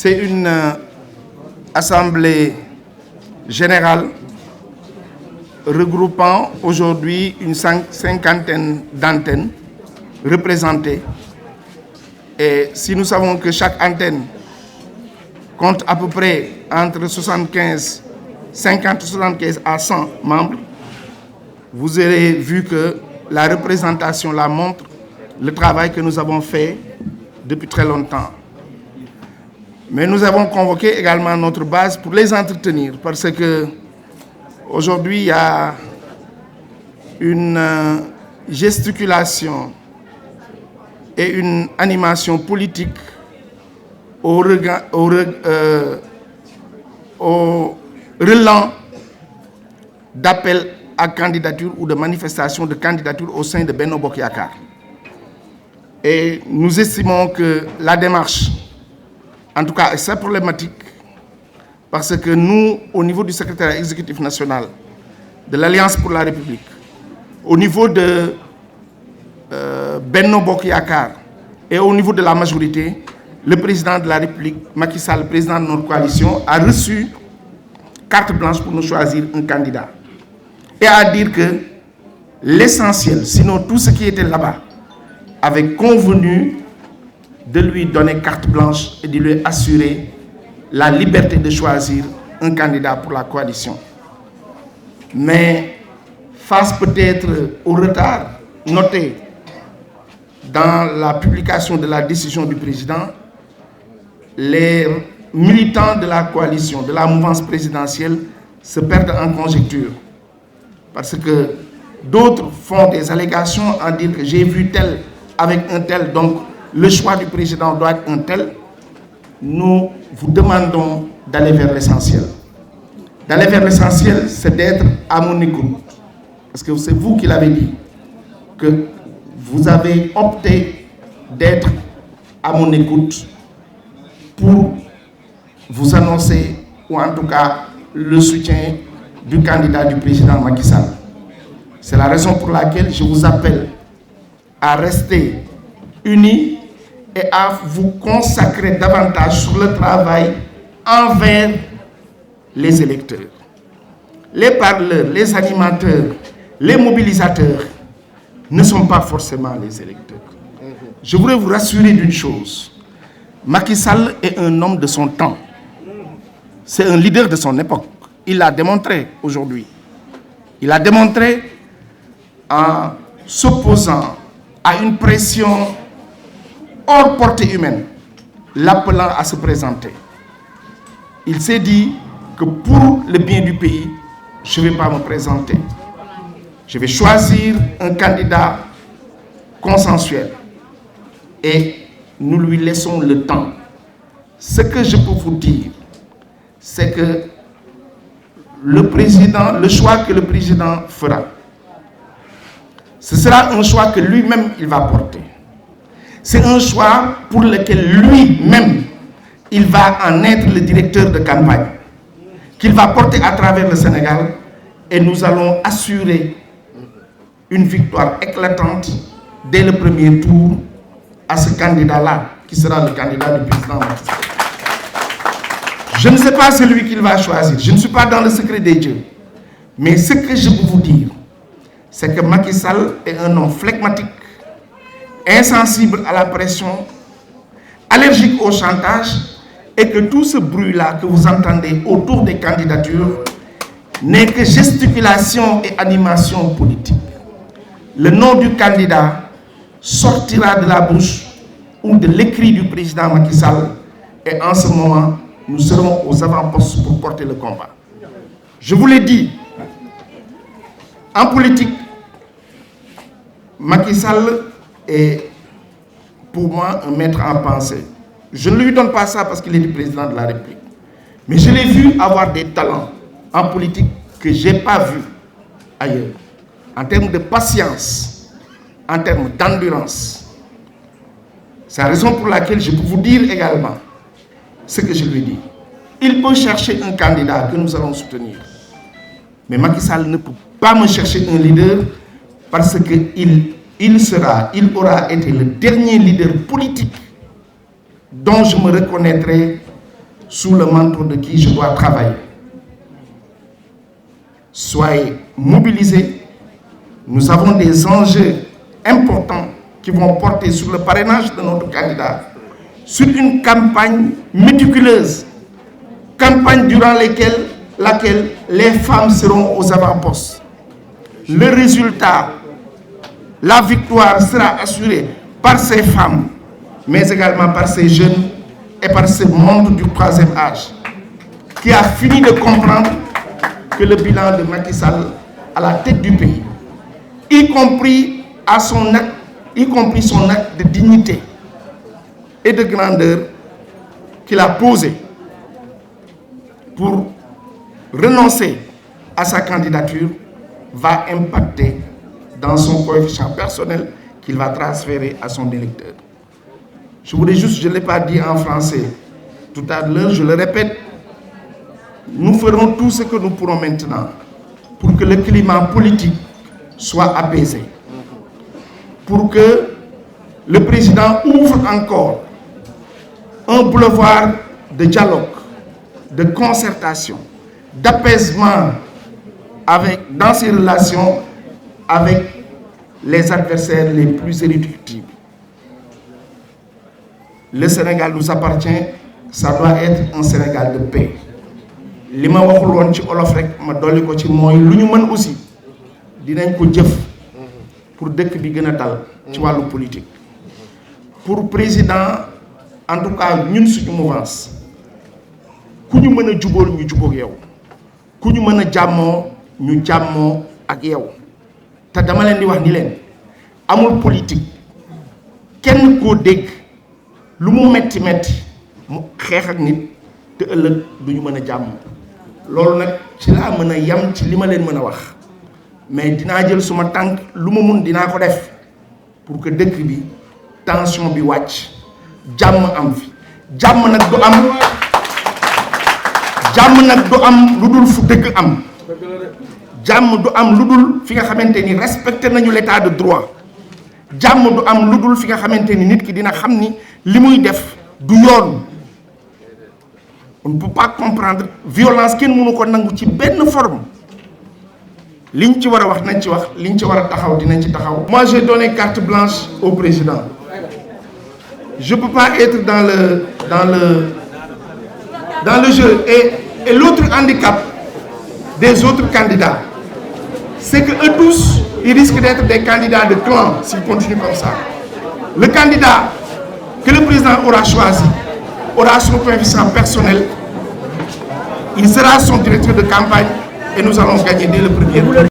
C'est une assemblée générale regroupant aujourd'hui une cinquantaine d'antennes représentées. Et si nous savons que chaque antenne compte à peu près entre 50, 75 à 100 membres, vous aurez vu que la représentation la montre, le travail que nous avons fait depuis très longtemps. Mais nous avons convoqué également notre base pour les entretenir parce que aujourd'hui il y a une gesticulation et une animation politique au relent d'appel à candidature ou de manifestation de candidature au sein de Benno Bokk Yakaar. Et nous estimons que la démarche, en tout cas, est très problématique parce que nous, au niveau du secrétariat exécutif national de l'Alliance pour la République, au niveau de Benno Bokk Yakaar et au niveau de la majorité, le président de la République, Macky Sall, président de notre coalition, a reçu carte blanche pour nous choisir un candidat. Et à dire que l'essentiel, sinon tout ce qui était là-bas, avait convenu de lui donner carte blanche et de lui assurer la liberté de choisir un candidat pour la coalition. Mais face peut-être au retard noté dans la publication de la décision du président, les militants de la coalition, de la mouvance présidentielle, se perdent en conjecture. Parce que d'autres font des allégations en disant que j'ai vu tel avec un tel, donc le choix du président doit être un tel. Nous vous demandons d'aller vers l'essentiel. D'aller vers l'essentiel, c'est d'être à mon écoute. Parce que c'est vous qui l'avez dit, que vous avez opté d'être à mon écoute pour vous annoncer, ou en tout cas le soutien du candidat du président Macky Sall. C'est la raison pour laquelle je vous appelle à rester unis et à vous consacrer davantage sur le travail envers les électeurs. Les parleurs, les animateurs, les mobilisateurs ne sont pas forcément les électeurs. Je voudrais vous rassurer d'une chose. Macky Sall est un homme de son temps. C'est un leader de son époque. Il l'a démontré aujourd'hui. Il l'a démontré en s'opposant à une pression hors portée humaine, l'appelant à se présenter. Il s'est dit que pour le bien du pays, je ne vais pas me présenter. Je vais choisir un candidat consensuel. Et nous lui laissons le temps. Ce que je peux vous dire, c'est que le choix que le président fera, ce sera un choix que lui-même il va porter. C'est un choix pour lequel lui-même il va en être le directeur de campagne, qu'il va porter à travers le Sénégal, et nous allons assurer une victoire éclatante dès le premier tour à ce candidat-là, qui sera le candidat du président Macky Sall. Je ne sais pas celui qu'il va choisir, je ne suis pas dans le secret des dieux, mais ce que je peux vous dire, c'est que Macky Sall est un homme flegmatique, insensible à la pression, allergique au chantage, et que tout ce bruit-là que vous entendez autour des candidatures n'est que gesticulation et animation politique. Le nom du candidat sortira de la bouche ou de l'écrit du président Macky Sall, et en ce moment, nous serons aux avant-postes pour porter le combat. Je vous l'ai dit, en politique, Macky Sall est pour moi un maître en pensée. Je ne lui donne pas ça parce qu'il est le président de la République. Mais je l'ai vu avoir des talents en politique que je n'ai pas vu ailleurs. En termes de patience, en termes d'endurance. C'est la raison pour laquelle je peux vous dire également ce que je lui dis. Il peut chercher un candidat que nous allons soutenir. Mais Macky Sall ne peut pas me chercher un leader parce qu'il aura été le dernier leader politique dont je me reconnaîtrai sous le manteau de qui je dois travailler. Soyez mobilisés. Nous avons des enjeux importants qui vont porter sur le parrainage de notre candidat, sur une campagne méticuleuse, campagne durant laquelle les femmes seront aux avant-postes. Le résultat, la victoire sera assurée par ces femmes, mais également par ces jeunes et par ce monde du troisième âge, qui a fini de comprendre que le bilan de Macky Sall à la tête du pays, y compris son acte de dignité et de grandeur qu'il a posé pour renoncer à sa candidature, va impacter dans son coefficient personnel qu'il va transférer à son électeur. Je voudrais juste, je ne l'ai pas dit en français tout à l'heure, je le répète, nous ferons tout ce que nous pourrons maintenant pour que le climat politique soit apaisé, pour que le président ouvre encore un boulevard de dialogue, de concertation, d'apaisement dans ses relations avec les adversaires les plus irréductibles. Le Sénégal nous appartient, ça doit être un Sénégal de paix. li ma waxul woon ci olof rek ma dolli ko ci mooy lu ñu mën aussi dinañ ko jëf pour dëkk bi gën a dal ci wàllu politique. Pour président en tout cas ñun suñu mouvance ku ñu mën a jubóol ñu jubóog yow ku ñu mën a jàmmoo ñu jàmmoo ak yow te dama leen di wax ni leen amul politique kenn koo dégg lu mu metti metti mu xeex ak nit te ëllëg du ñu mën a jàmm. Loolu nag ci laa mën a yam ci li ma leen mën a wax mais dinaa jël suma tànk lu ma mun dinaa ko def pour que dëkk bi tension bi wàcc jàmm am fi jàmm nag du am lu dul fu dëgg am jàmm du am lu dul fi nga xamante ni respecté nañu l'état de droit jàmm du am lu dul fi nga xamante ni nit ki dina xam ni li muy def du yoon. On ne peut pas comprendre violence kenn mënu ko nangu ci benn forme liñ ci war a wax nañ ci wax liñ ci war a taxaw dinañ ci taxaw. Moi j'ai donné carte blanche au président. Je peux pas être dans le jeu et l'autre handicap des autres candidats c'est que eux tous ils risquent d'être des candidats de clan s'ils continuent comme ça. Le candidat que le président aura choisi aura son coefficient personnel, il sera son directeur de campagne et nous allons gagner dès le premier tour.